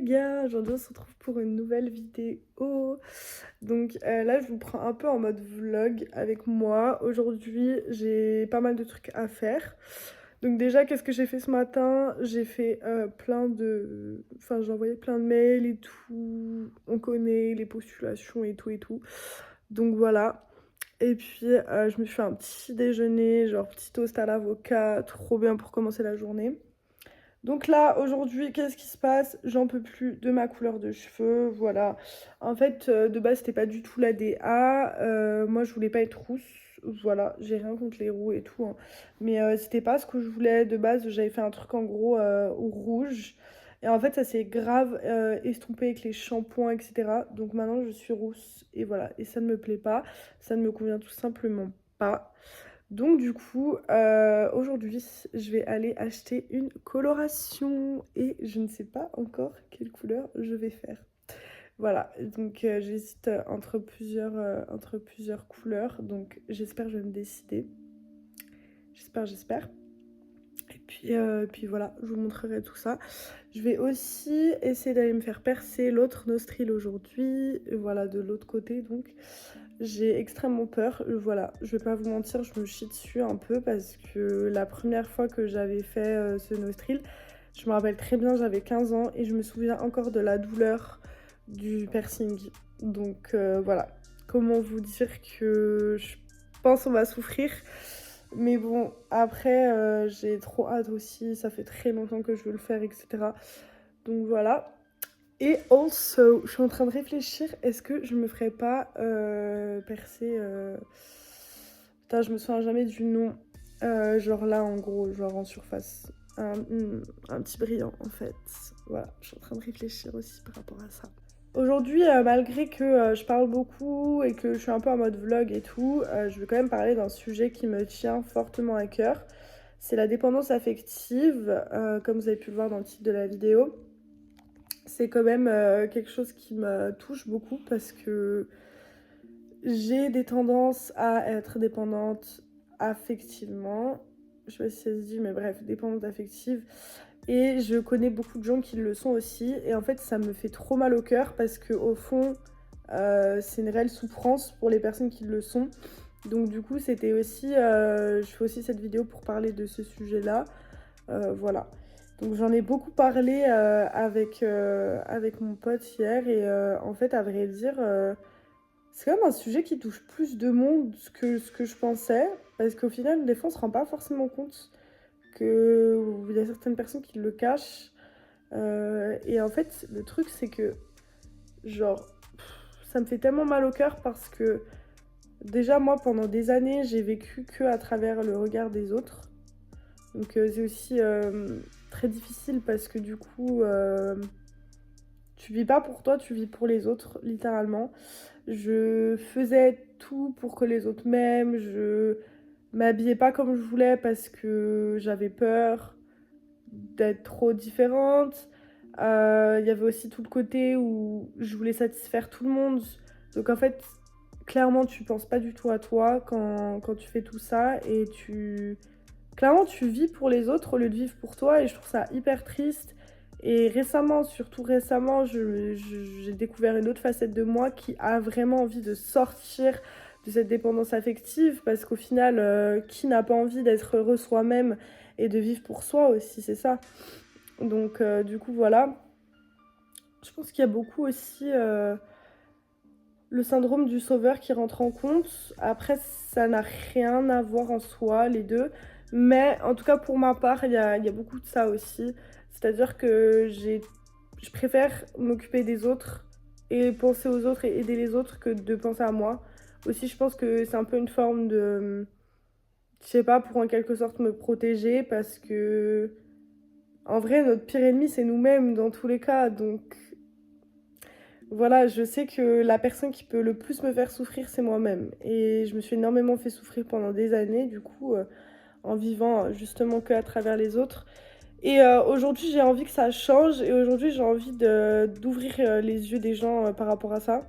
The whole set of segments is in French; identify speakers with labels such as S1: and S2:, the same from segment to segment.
S1: gars, aujourd'hui on se retrouve pour une nouvelle vidéo. Donc là je vous prends un peu en mode vlog avec moi. Aujourd'hui j'ai pas mal de trucs à faire. Donc déjà qu'est-ce que j'ai fait ce matin? J'ai fait plein de... Enfin j'ai envoyé plein de mails et tout. On connaît les postulations et tout et tout. Donc voilà. Et puis je me suis fait un petit déjeuner, genre petit toast à l'avocat, trop bien pour commencer la journée. Donc là, aujourd'hui, qu'est-ce qui se passe? J'en peux plus de ma couleur de cheveux, voilà. En fait, de base, c'était pas du tout la DA. Moi, je voulais pas être rousse, voilà. J'ai rien contre les roux et tout, hein. Mais c'était pas ce que je voulais. De base, j'avais fait un truc en gros au rouge. Et en fait, ça s'est grave estompé avec les shampoings, etc. Donc maintenant, je suis rousse. Et voilà. Et ça ne me plaît pas. Ça ne me convient tout simplement pas. Donc du coup, aujourd'hui, je vais aller acheter une coloration et je ne sais pas encore quelle couleur je vais faire. Voilà, donc j'hésite entre plusieurs couleurs, donc j'espère que je vais me décider. J'espère. Et puis voilà, je vous montrerai tout ça. Je vais aussi essayer d'aller me faire percer l'autre nostril aujourd'hui, voilà, de l'autre côté donc. J'ai extrêmement peur, voilà, je vais pas vous mentir, je me chie dessus un peu parce que la première fois que j'avais fait ce nostril, je me rappelle très bien, j'avais 15 ans et je me souviens encore de la douleur du piercing. Donc voilà, comment vous dire que je pense on va souffrir. Mais bon, après, j'ai trop hâte aussi, ça fait très longtemps que je veux le faire, etc. Donc voilà. Et also, je suis en train de réfléchir, est-ce que je me ferais pas percer... Putain, je me souviens jamais du nom. Genre là, en gros, genre en surface. Un petit brillant, en fait. Voilà, je suis en train de réfléchir aussi par rapport à ça. Aujourd'hui, malgré que je parle beaucoup et que je suis un peu en mode vlog et tout, je vais quand même parler d'un sujet qui me tient fortement à cœur. C'est la dépendance affective, comme vous avez pu le voir dans le titre de la vidéo. C'est quand même quelque chose qui me touche beaucoup parce que j'ai des tendances à être dépendante affectivement. Je sais pas si ça se dit, mais bref, dépendante affective. Et je connais beaucoup de gens qui le sont aussi. Et en fait, ça me fait trop mal au cœur parce que au fond, c'est une réelle souffrance pour les personnes qui le sont. Donc du coup, c'était aussi... je fais aussi cette vidéo pour parler de ce sujet-là. Voilà. Donc j'en ai beaucoup parlé avec mon pote hier. Et en fait, à vrai dire... c'est quand même un sujet qui touche plus de monde que ce que je pensais, parce qu'au final, des fois, on se rend pas forcément compte qu'il y a certaines personnes qui le cachent. Et en fait, le truc, c'est que, genre, ça me fait tellement mal au cœur parce que, déjà, moi, pendant des années, j'ai vécu que à travers le regard des autres. Donc, c'est aussi très difficile parce que, du coup, tu vis pas pour toi, tu vis pour les autres, littéralement. Je faisais tout pour que les autres m'aiment, je m'habillais pas comme je voulais parce que j'avais peur d'être trop différente. Il y avait aussi tout le côté où je voulais satisfaire tout le monde. Donc en fait, clairement, tu penses pas du tout à toi quand tu fais tout ça et tu... Clairement, tu vis pour les autres au lieu de vivre pour toi et je trouve ça hyper triste. Et récemment, surtout récemment, j'ai découvert une autre facette de moi qui a vraiment envie de sortir de cette dépendance affective parce qu'au final, qui n'a pas envie d'être heureux soi-même et de vivre pour soi aussi, c'est ça. Donc du coup, voilà. Je pense qu'il y a beaucoup aussi le syndrome du sauveur qui rentre en compte. Après, ça n'a rien à voir en soi, les deux. Mais en tout cas, pour ma part, il y a beaucoup de ça aussi. C'est-à-dire que je préfère m'occuper des autres et penser aux autres et aider les autres que de penser à moi. Aussi, je pense que c'est un peu une forme de... Je sais pas, pour en quelque sorte me protéger parce que... En vrai, notre pire ennemi, c'est nous-mêmes dans tous les cas. Donc voilà, je sais que la personne qui peut le plus me faire souffrir, c'est moi-même. Et je me suis énormément fait souffrir pendant des années, du coup, en vivant justement que à travers les autres. Et aujourd'hui, j'ai envie que ça change. Et aujourd'hui, j'ai envie d'ouvrir les yeux des gens par rapport à ça.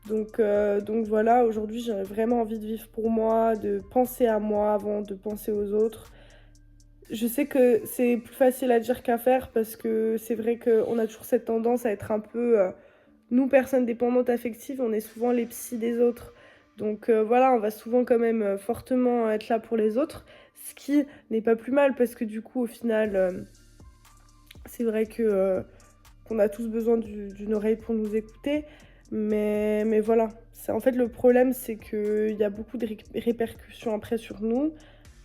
S1: Donc voilà, aujourd'hui, j'ai vraiment envie de vivre pour moi, de penser à moi avant de penser aux autres. je sais que c'est plus facile à dire qu'à faire parce que c'est vrai qu'on a toujours cette tendance à être un peu, nous, personnes dépendantes affectives, on est souvent les psys des autres. Donc voilà, on va souvent quand même fortement être là pour les autres, ce qui n'est pas plus mal parce que du coup, au final, c'est vrai que qu'on a tous besoin d'une oreille pour nous écouter. Mais voilà, en fait, le problème, c'est qu'il y a beaucoup de répercussions après sur nous.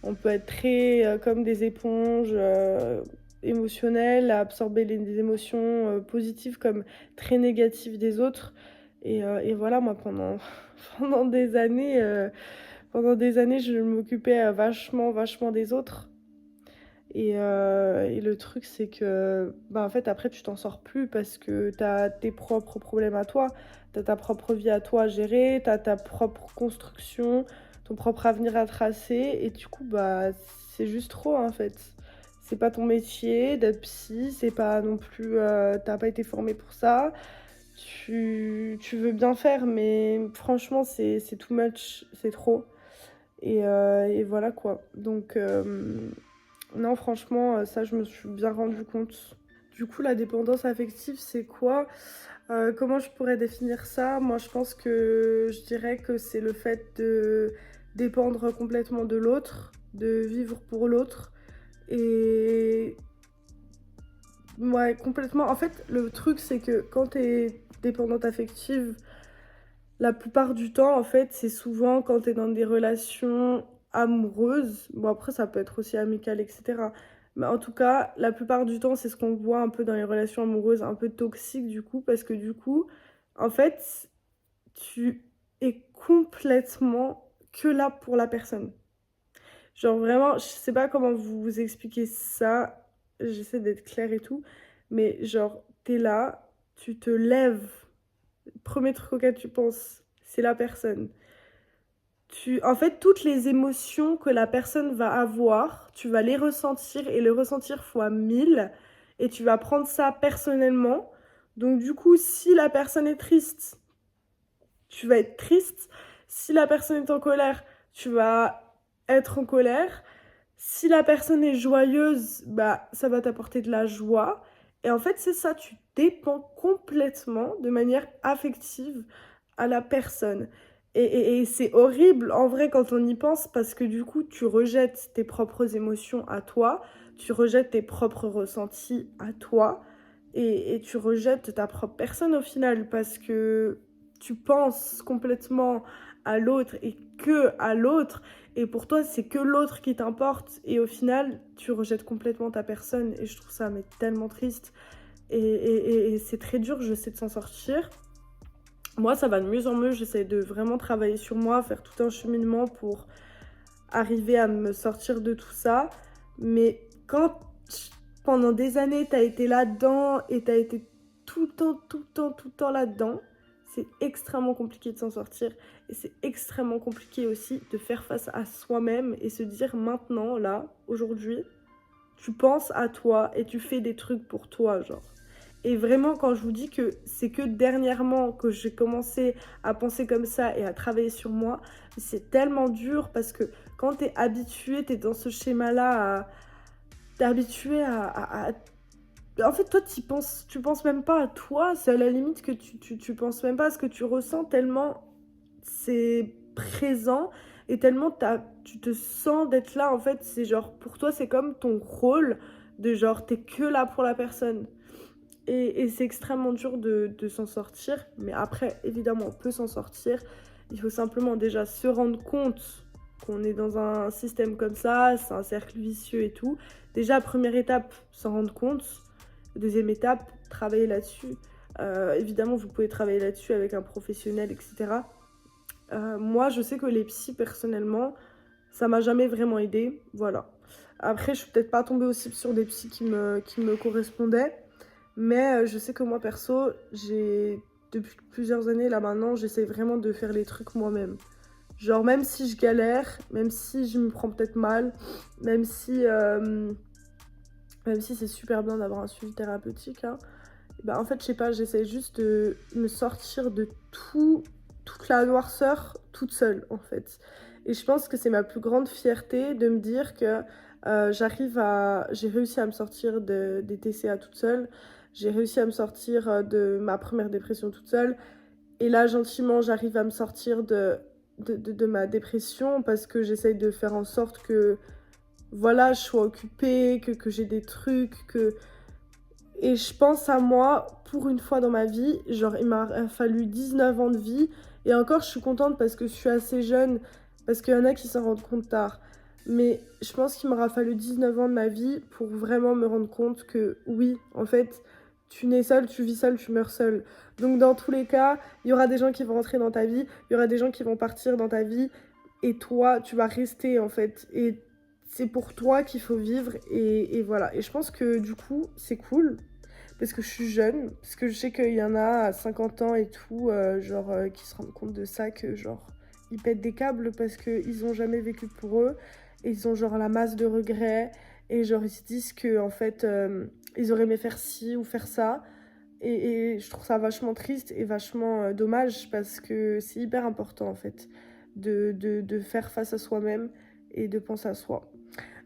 S1: On peut être très comme des éponges émotionnelles, à absorber des émotions positives comme très négatives des autres. Et voilà, moi, pendant pendant des années, je m'occupais vachement des autres. Et le truc, c'est que, bah, en fait, après, tu t'en sors plus parce que t'as tes propres problèmes à toi, t'as ta propre vie à toi à gérer, t'as ta propre construction, ton propre avenir à tracer, et du coup, bah, c'est juste trop, en fait. C'est pas ton métier d'être psy, c'est pas non plus, t'as pas été formé pour ça. Tu veux bien faire, mais franchement, c'est too much, c'est trop. Et voilà quoi. Donc, non, franchement, ça, je me suis bien rendu compte. Du coup, la dépendance affective, c'est quoi? Comment je pourrais définir ça? Moi, je pense que je dirais que c'est le fait de dépendre complètement de l'autre, de vivre pour l'autre. Et ouais, complètement. En fait, le truc, c'est que quand t'es dépendante affective, la plupart du temps, en fait, c'est souvent quand t'es dans des relations amoureuses. Bon, après, ça peut être aussi amical, etc. Mais en tout cas, la plupart du temps, c'est ce qu'on voit un peu dans les relations amoureuses, un peu toxiques, du coup, parce que du coup, en fait, tu es complètement que là pour la personne. Genre vraiment, je sais pas comment vous expliquer ça, j'essaie d'être claire et tout, mais genre, t'es là, tu te lèves, premier truc auquel tu penses, c'est la personne. En fait, toutes les émotions que la personne va avoir, tu vas les ressentir et les ressentir fois 1000 et tu vas prendre ça personnellement. Donc du coup, si la personne est triste, tu vas être triste. Si la personne est en colère, tu vas être en colère. Si la personne est joyeuse, bah ça va t'apporter de la joie. Et en fait, c'est ça, tu dépends complètement de manière affective à la personne. Et c'est horrible en vrai quand on y pense parce que du coup, tu rejettes tes propres émotions à toi, tu rejettes tes propres ressentis à toi et tu rejettes ta propre personne au final parce que tu penses complètement à l'autre et que à l'autre et pour toi c'est que l'autre qui t'importe et au final tu rejettes complètement ta personne et je trouve ça mais tellement triste et c'est très dur, je sais de s'en sortir. Moi ça va de mieux en mieux, j'essaie de vraiment travailler sur moi, faire tout un cheminement pour arriver à me sortir de tout ça, mais quand pendant des années t'as été là-dedans et t'as été tout le temps là-dedans, c'est extrêmement compliqué de s'en sortir et c'est extrêmement compliqué aussi de faire face à soi-même et se dire maintenant, là, aujourd'hui, tu penses à toi et tu fais des trucs pour toi, genre. Et vraiment, quand je vous dis que c'est que dernièrement que j'ai commencé à penser comme ça et à travailler sur moi, c'est tellement dur parce que quand t'es habitué, t'es dans ce schéma-là, t'es habitué en fait, toi, tu penses même pas à toi, c'est à la limite que tu penses même pas à ce que tu ressens tellement c'est présent et tellement tu te sens d'être là, en fait, c'est genre, pour toi, c'est comme ton rôle de genre, t'es que là pour la personne. Et c'est extrêmement dur de s'en sortir, mais après, évidemment, on peut s'en sortir. Il faut simplement déjà se rendre compte qu'on est dans un système comme ça, c'est un cercle vicieux et tout. Déjà, première étape, s'en rendre compte. Deuxième étape, travailler là-dessus. Évidemment, vous pouvez travailler là-dessus avec un professionnel, etc. Moi, je sais que les psys, personnellement, ça m'a jamais vraiment aidé. Voilà. Après, je suis peut-être pas tombée aussi sur des psys qui me correspondaient. Mais je sais que moi, perso, depuis plusieurs années, là maintenant, j'essaie vraiment de faire les trucs moi-même. Genre, même si je galère, même si je me prends peut-être mal, même si, euh, même si c'est super bien d'avoir un suivi thérapeutique, hein, bah, en fait, je sais pas, j'essaie juste de me sortir de toute la noirceur toute seule, en fait. Et je pense que c'est ma plus grande fierté de me dire que J'ai réussi à me sortir des TCA toute seule. J'ai réussi à me sortir de ma première dépression toute seule. Et là, gentiment, j'arrive à me sortir de ma dépression parce que j'essaye de faire en sorte que, voilà, je sois occupée, que j'ai des trucs, que... Et je pense à moi, pour une fois dans ma vie, genre, il m'a fallu 19 ans de vie. Et encore, je suis contente parce que je suis assez jeune, parce qu'il y en a qui s'en rendent compte tard. Mais je pense qu'il m'aura fallu 19 ans de ma vie pour vraiment me rendre compte que, oui, en fait, tu nais seul, tu vis seul, tu meurs seul. Donc, dans tous les cas, il y aura des gens qui vont rentrer dans ta vie, il y aura des gens qui vont partir dans ta vie, et toi, tu vas rester, en fait. Et c'est pour toi qu'il faut vivre, et voilà. Et je pense que, du coup, c'est cool parce que je suis jeune, parce que je sais qu'il y en a à 50 ans et tout, qui se rendent compte de ça, que genre, ils pètent des câbles parce qu'ils ont jamais vécu pour eux, et ils ont genre la masse de regrets, et genre ils se disent que en fait, ils auraient aimé faire ci ou faire ça, et je trouve ça vachement triste et vachement dommage, parce que c'est hyper important en fait, de faire face à soi-même et de penser à soi.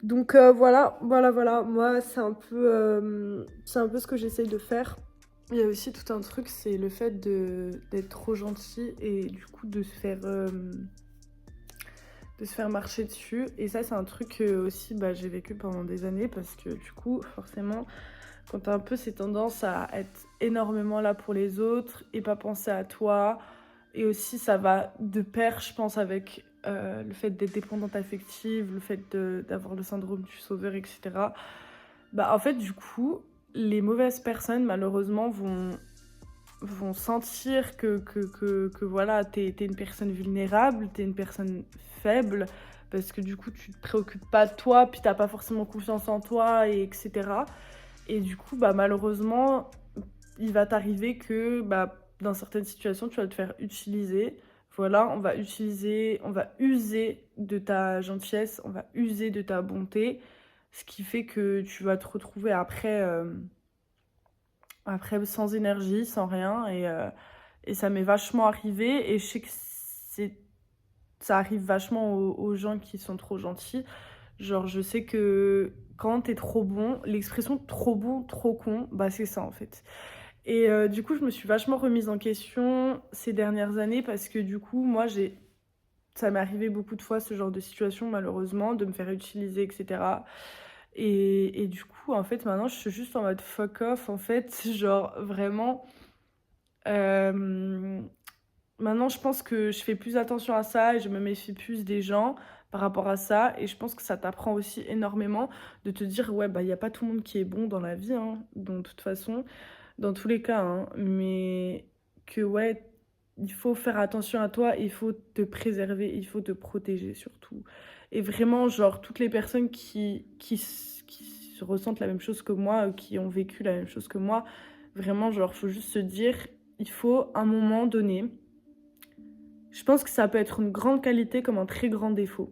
S1: Donc voilà, moi c'est un peu ce que j'essaye de faire. Il y a aussi tout un truc, c'est le fait d'être trop gentil et du coup de se faire marcher dessus. Et ça c'est un truc que aussi j'ai vécu pendant des années, parce que du coup forcément quand t'as un peu ces tendances à être énormément là pour les autres et pas penser à toi, et aussi ça va de pair je pense avec le fait d'être dépendante affective, le fait d'avoir le syndrome du sauveur, etc. En fait du coup les mauvaises personnes malheureusement vont sentir que voilà, t'es une personne vulnérable, t'es une personne faible, parce que du coup tu te préoccupes pas de toi, puis t'as pas forcément confiance en toi, et etc. Et du coup, malheureusement, il va t'arriver que dans certaines situations, tu vas te faire utiliser. Voilà, on va user de ta gentillesse, on va user de ta bonté, ce qui fait que tu vas te retrouver après sans énergie, sans rien. Et ça m'est vachement arrivé, et je sais que ça arrive vachement aux gens qui sont trop gentils. Genre, je sais que quand t'es trop bon, l'expression trop bon, trop con, c'est ça en fait. Et du coup, je me suis vachement remise en question ces dernières années, parce que du coup, ça m'est arrivé beaucoup de fois ce genre de situation, malheureusement, de me faire utiliser, etc. Et du coup, en fait, maintenant, je suis juste en mode fuck off, en fait. Genre, vraiment. euh, Maintenant, je pense que je fais plus attention à ça et je me méfie plus des gens par rapport à ça. Et je pense que ça t'apprend aussi énormément de te dire, ouais, il n'y a pas tout le monde qui est bon dans la vie, hein, de toute façon, dans tous les cas, hein, mais que, ouais, il faut faire attention à toi, il faut te préserver, il faut te protéger surtout. Et vraiment, genre, toutes les personnes qui ressentent la même chose que moi, qui ont vécu la même chose que moi, vraiment, genre, faut juste se dire, il faut, à un moment donné, je pense que ça peut être une grande qualité comme un très grand défaut.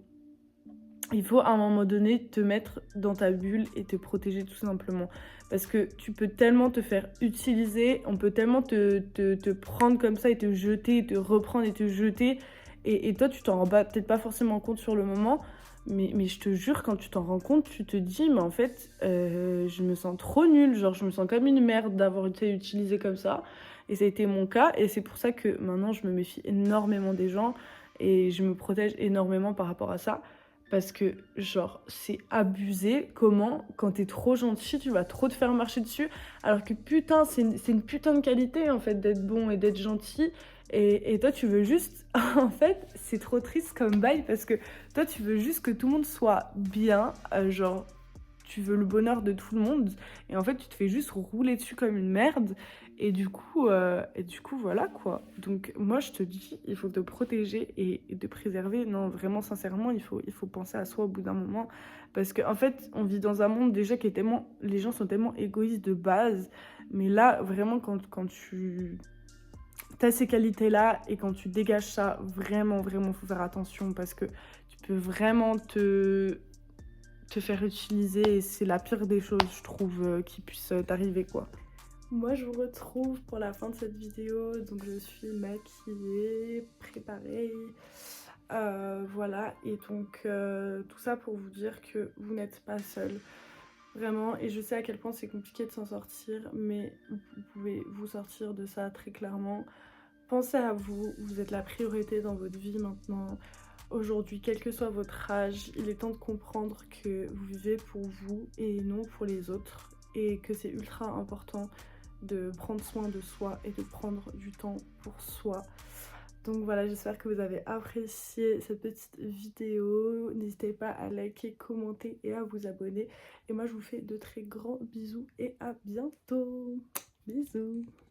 S1: Il faut à un moment donné te mettre dans ta bulle et te protéger tout simplement. Parce que tu peux tellement te faire utiliser, on peut tellement te prendre comme ça et te jeter, et te reprendre et te jeter. Et toi, tu t'en rends peut-être pas forcément compte sur le moment, mais je te jure, quand tu t'en rends compte, tu te dis, mais en fait, je me sens trop nulle, genre je me sens comme une merde d'avoir été utilisée comme ça. Et ça a été mon cas, et c'est pour ça que maintenant je me méfie énormément des gens et je me protège énormément par rapport à ça. Parce que, genre, c'est abusé comment, quand t'es trop gentil, tu vas trop te faire marcher dessus. Alors que putain, c'est une putain de qualité, en fait, d'être bon et d'être gentil. Et toi, tu veux juste... En fait, c'est trop triste comme bail, parce que toi, tu veux juste que tout le monde soit bien. Genre, tu veux le bonheur de tout le monde. Et en fait, tu te fais juste rouler dessus comme une merde. Et du coup, voilà quoi. Donc, moi, je te dis, il faut te protéger et te préserver. Non, vraiment, sincèrement, il faut penser à soi au bout d'un moment. Parce qu'en fait, on vit dans un monde déjà qui est tellement. Les gens sont tellement égoïstes de base. Mais là, vraiment, quand tu as ces qualités-là et quand tu dégages ça, vraiment, vraiment, faut faire attention. Parce que tu peux vraiment te faire utiliser. Et c'est la pire des choses, je trouve, qui puisse t'arriver, quoi. Moi, je vous retrouve pour la fin de cette vidéo. Donc, je suis maquillée, préparée. Voilà, et donc tout ça pour vous dire que vous n'êtes pas seul. Vraiment, et je sais à quel point c'est compliqué de s'en sortir, mais vous pouvez vous sortir de ça très clairement. Pensez à vous, vous êtes la priorité dans votre vie maintenant. Aujourd'hui, quel que soit votre âge, il est temps de comprendre que vous vivez pour vous et non pour les autres, et que c'est ultra important de prendre soin de soi et de prendre du temps pour soi. Donc voilà, j'espère que vous avez apprécié cette petite vidéo. N'hésitez pas à liker, commenter et à vous abonner. Et moi, je vous fais de très grands bisous et à bientôt. Bisous.